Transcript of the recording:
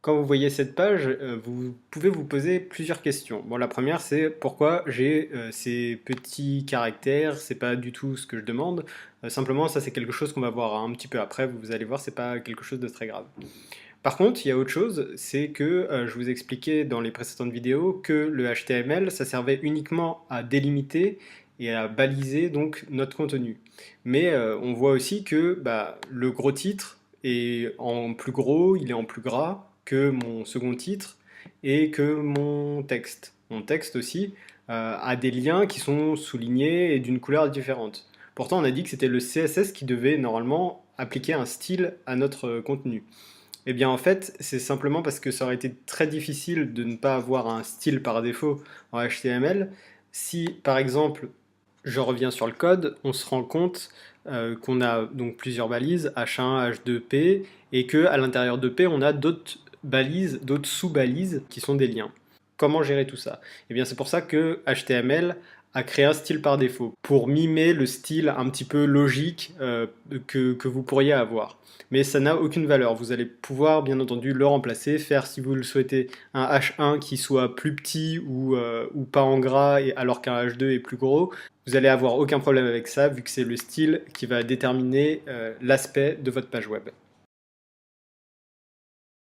Quand vous voyez cette page, vous pouvez vous poser plusieurs questions. Bon, la première, c'est pourquoi j'ai ces petits caractères, c'est pas du tout ce que je demande. Simplement, ça c'est quelque chose qu'on va voir un petit peu après, vous allez voir, c'est pas quelque chose de très grave. Par contre, il y a autre chose, c'est que je vous expliquais dans les précédentes vidéos que le HTML, ça servait uniquement à délimiter et à baliser donc notre contenu. Mais on voit aussi que le gros titre est en plus gros, il est en plus gras que mon second titre et que mon texte. Mon texte aussi a des liens qui sont soulignés et d'une couleur différente. Pourtant, on a dit que c'était le CSS qui devait normalement appliquer un style à notre contenu. Eh bien, en fait, c'est simplement parce que ça aurait été très difficile de ne pas avoir un style par défaut en HTML. Si, par exemple, je reviens sur le code, on se rend compte qu'on a donc plusieurs balises, H1, H2P, et que à l'intérieur de P, on a d'autres balises, d'autres sous-balises qui sont des liens. Comment gérer tout ça? Eh bien, c'est pour ça que HTML a créé un style par défaut, pour mimer le style un petit peu logique que vous pourriez avoir. Mais ça n'a aucune valeur. Vous allez pouvoir, bien entendu, le remplacer, faire, si vous le souhaitez, un H1 qui soit plus petit ou pas en gras, alors qu'un H2 est plus gros. Vous allez avoir aucun problème avec ça, vu que c'est le style qui va déterminer l'aspect de votre page web.